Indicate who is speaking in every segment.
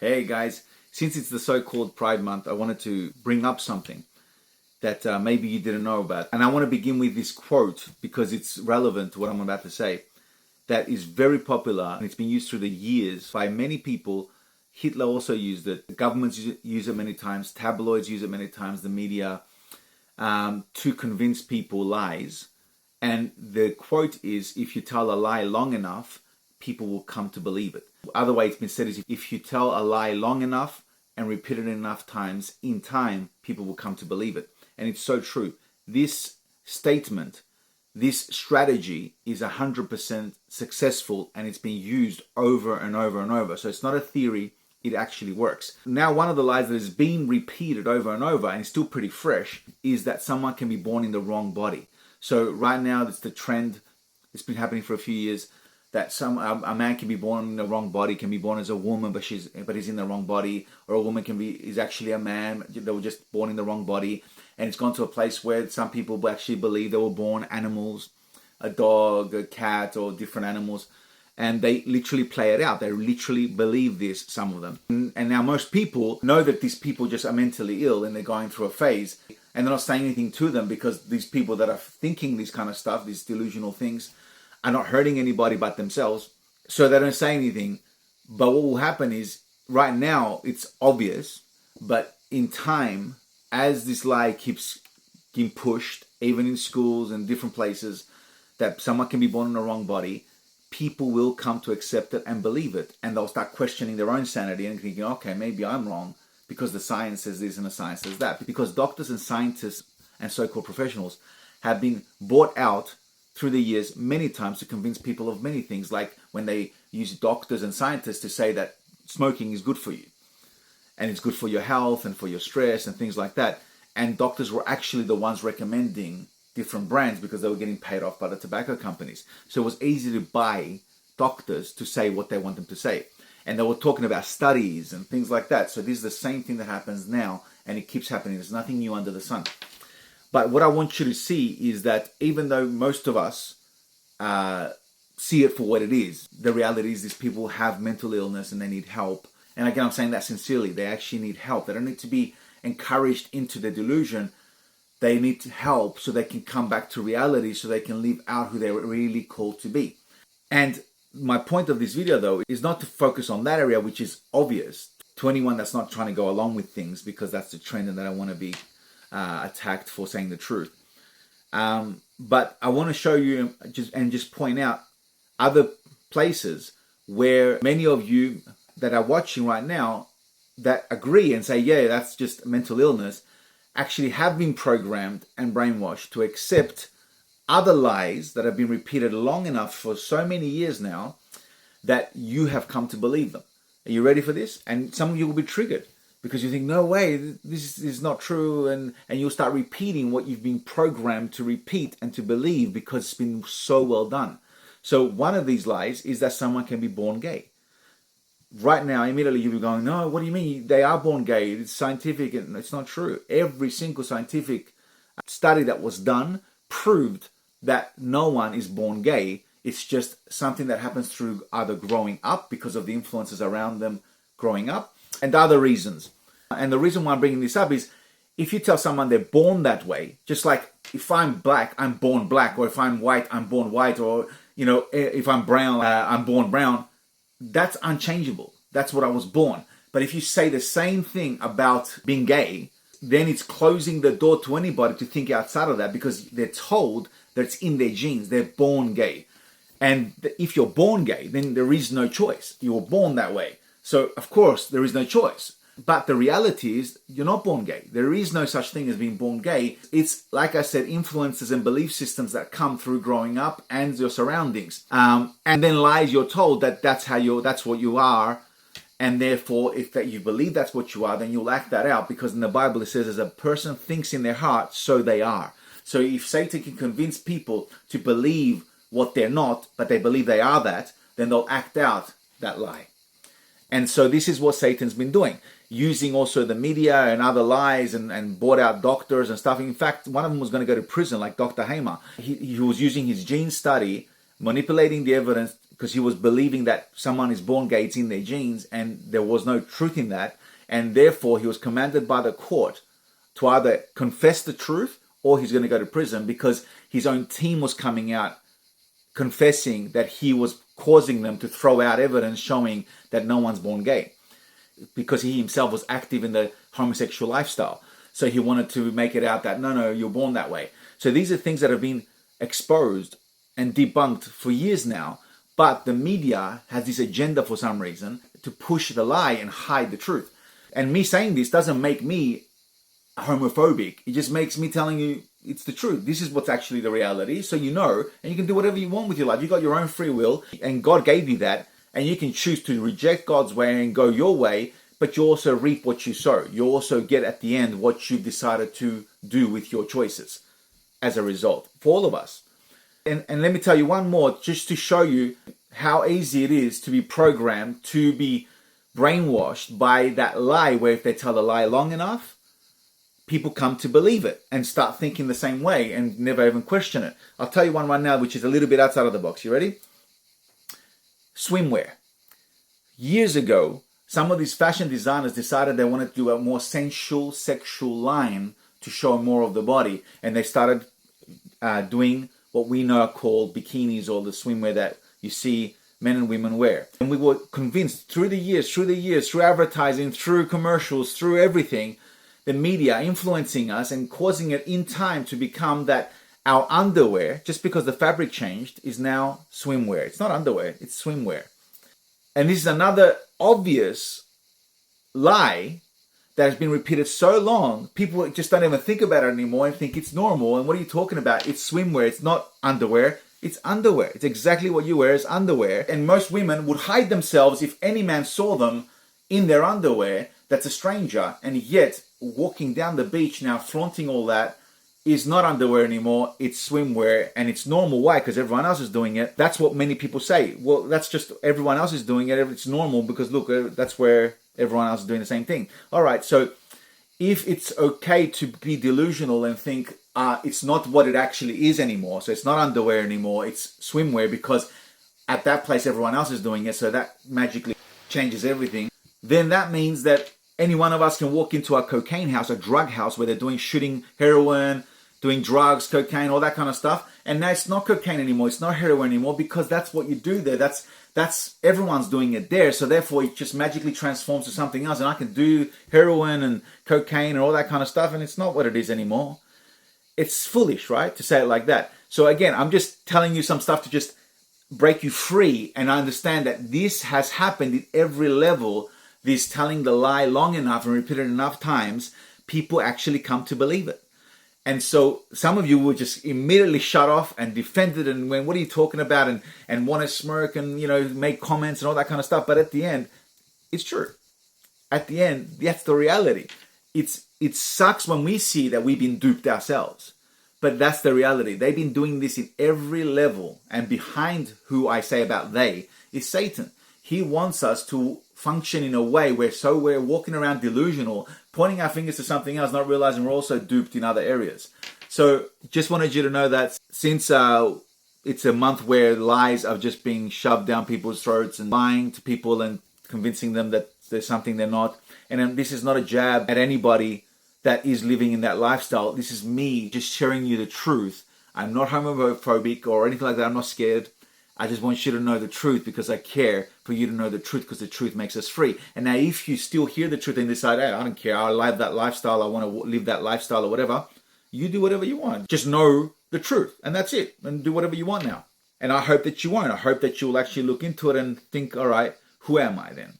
Speaker 1: Hey guys, since it's the so-called Pride Month, I wanted to bring up something that maybe you didn't know about. And I want to begin with this quote because it's relevant to what I'm about to say. That is very popular and it's been used through the years by many people. Hitler also used it. Governments use it many times. Tabloids use it many times. The media to convince people lies. And the quote is, if you tell a lie long enough, people will come to believe it. Other way it's been said is, if you tell a lie long enough and repeat it enough times, in time, people will come to believe it. And it's so true. This statement, this strategy is 100% successful and it's been used over and over and over. So it's not a theory, it actually works. Now, one of the lies that is being repeated over and over and is still pretty fresh is that someone can be born in the wrong body. So right now, it's the trend, it's been happening for a few years, that a man can be born in the wrong body, can be born as a woman, but he's in the wrong body, or a woman is actually a man, they were just born in the wrong body. And it's gone to a place where some people actually believe they were born animals, a dog, a cat, or different animals. And they literally play it out. They literally believe this, some of them. And now most people know that these people just are mentally ill and they're going through a phase. And they're not saying anything to them because these people that are thinking this kind of stuff, these delusional things, are not hurting anybody but themselves. So they don't say anything. But what will happen is, right now, it's obvious. But in time, as this lie keeps getting pushed, even in schools and different places, that someone can be born in the wrong body, people will come to accept it and believe it. And they'll start questioning their own sanity and thinking, okay, maybe I'm wrong because the science says this and the science says that. Because doctors and scientists and so-called professionals have been bought out through the years many times to convince people of many things, like when they use doctors and scientists to say that smoking is good for you and it's good for your health and for your stress and things like that. And doctors were actually the ones recommending different brands because they were getting paid off by the tobacco companies. So it was easy to buy doctors to say what they want them to say. And they were talking about studies and things like that. So this is the same thing that happens now, and it keeps happening. There's nothing new under the sun. But what I want you to see is that even though most of us see it for what it is, the reality is these people have mental illness and they need help. And again, I'm saying that sincerely. They actually need help. They don't need to be encouraged into the delusion. They need help so they can come back to reality, so they can live out who they're really called to be. And my point of this video, though, is not to focus on that area, which is obvious to anyone that's not trying to go along with things, because that's the trend and they don't want to be attacked for saying the truth. But I want to show you just point out other places where many of you that are watching right now that agree and say, yeah, that's just mental illness, actually have been programmed and brainwashed to accept other lies that have been repeated long enough for so many years now that you have come to believe them. Are you ready for this? And some of you will be triggered because you think, no way, this is not true. And you'll start repeating what you've been programmed to repeat and to believe because it's been so well done. So one of these lies is that someone can be born gay. Right now, immediately you'll be going, no, what do you mean? They are born gay. It's scientific and it's not true. Every single scientific study that was done proved that no one is born gay. It's just something that happens through either growing up because of the influences around them growing up and other reasons. And the reason why I'm bringing this up is if you tell someone they're born that way, just like if I'm black, I'm born black, or if I'm white, I'm born white, or, if I'm brown, I'm born brown, that's unchangeable. That's what I was born. But if you say the same thing about being gay, then it's closing the door to anybody to think outside of that because they're told that it's in their genes. They're born gay. And if you're born gay, then there is no choice. You were born that way. So, of course, there is no choice. But the reality is you're not born gay. There is no such thing as being born gay. It's, like I said, influences and belief systems that come through growing up and your surroundings. And then lies you're told that that's what you are. And therefore, if that you believe that's what you are, then you'll act that out. Because in the Bible, it says, as a person thinks in their heart, so they are. So if Satan can convince people to believe what they're not, but they believe they are that, then they'll act out that lie. And so this is what Satan's been doing, using also the media and other lies and bought out doctors and stuff. In fact, one of them was going to go to prison, like Dr. Hamer. He was using his gene study, manipulating the evidence because he was believing that someone is born gay, it's in their genes, and there was no truth in that. And therefore, he was commanded by the court to either confess the truth or he's going to go to prison, because his own team was coming out confessing that he was causing them to throw out evidence showing that no one's born gay, because he himself was active in the homosexual lifestyle. So he wanted to make it out that, no, you're born that way. So these are things that have been exposed and debunked for years now. But the media has this agenda for some reason to push the lie and hide the truth. And me saying this doesn't make me homophobic. It just makes me telling you it's the truth. This is what's actually the reality. So you know, and you can do whatever you want with your life. You got your own free will, and God gave you that. And you can choose to reject God's way and go your way, but you also reap what you sow. You also get at the end what you've decided to do with your choices as a result, for all of us. And let me tell you one more, just to show you how easy it is to be programmed, to be brainwashed by that lie, where if they tell a lie long enough, people come to believe it and start thinking the same way and never even question it. I'll tell you one right now, which is a little bit outside of the box. You ready? Swimwear. Years ago, some of these fashion designers decided they wanted to do a more sensual, sexual line to show more of the body. And they started doing what we know are called bikinis, or the swimwear that you see men and women wear. And we were convinced through the years, through advertising, through commercials, through everything, the media influencing us and causing it in time to become that our underwear, just because the fabric changed, is now swimwear. It's not underwear, it's swimwear. And this is another obvious lie that has been repeated so long, people just don't even think about it anymore and think it's normal. And what are you talking about? It's swimwear. It's not underwear. It's underwear. It's exactly what you wear is underwear. And most women would hide themselves if any man saw them in their underwear that's a stranger. And yet, walking down the beach now, flaunting all that, is not underwear anymore. It's swimwear, and it's normal. Why? Because everyone else is doing it. That's what many people say. Well, that's just everyone else is doing it. It's normal because look, that's where everyone else is doing the same thing. All right, so if it's okay to be delusional and think it's not what it actually is anymore, so it's not underwear anymore, it's swimwear because at that place everyone else is doing it, so that magically changes everything, then that means that any one of us can walk into a cocaine house, a drug house, where they're shooting heroin, doing drugs, cocaine, all that kind of stuff. And now it's not cocaine anymore. It's not heroin anymore, because that's what you do there. That's everyone's doing it there. So therefore, it just magically transforms to something else. And I can do heroin and cocaine and all that kind of stuff, and it's not what it is anymore. It's foolish, right, to say it like that. So again, I'm just telling you some stuff to just break you free. And I understand that this has happened at every level. This telling the lie long enough and repeated enough times, people actually come to believe it. And so some of you will just immediately shut off and defend it and went, what are you talking about? And want to smirk and, make comments and all that kind of stuff. But at the end, it's true. At the end, that's the reality. It sucks when we see that we've been duped ourselves. But that's the reality. They've been doing this in every level. And behind who I say about they is Satan. He wants us to function in a way where we're walking around delusional, pointing our fingers to something else, not realizing we're also duped in other areas. So just wanted you to know that since it's a month where lies are just being shoved down people's throats and lying to people and convincing them that there's something they're not. And this is not a jab at anybody that is living in that lifestyle. This is me just sharing you the truth. I'm not homophobic or anything like that. I'm not scared. I just want you to know the truth because I care for you to know the truth, because the truth makes us free. And now if you still hear the truth and decide, hey, I don't care, I live that lifestyle, I want to live that lifestyle or whatever, you do whatever you want. Just know the truth, and that's it. And do whatever you want now. And I hope that you won't. I hope that you'll actually look into it and think, all right, who am I then?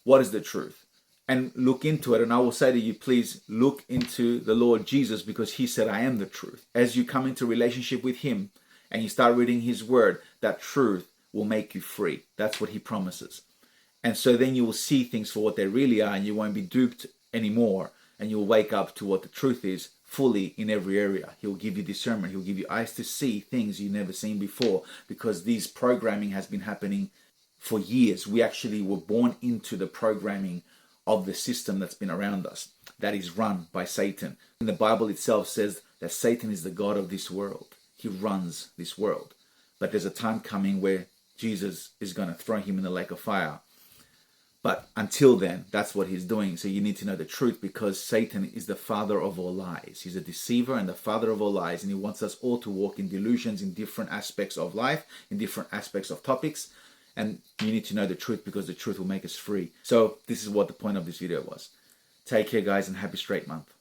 Speaker 1: What is the truth? And look into it. And I will say to you, please look into the Lord Jesus, because he said, I am the truth. As you come into relationship with him, and you start reading his word, that truth will make you free. That's what he promises. And so then you will see things for what they really are, and you won't be duped anymore. And you'll wake up to what the truth is fully in every area. He'll give you discernment. He'll give you eyes to see things you've never seen before, because this programming has been happening for years. We actually were born into the programming of the system that's been around us, that is run by Satan. And the Bible itself says that Satan is the god of this world. He runs this world. But there's a time coming where Jesus is going to throw him in the lake of fire. But until then, that's what he's doing. So you need to know the truth, because Satan is the father of all lies. He's a deceiver and the father of all lies. And he wants us all to walk in delusions in different aspects of life, in different aspects of topics. And you need to know the truth, because the truth will make us free. So this is what the point of this video was. Take care, guys, and happy straight month.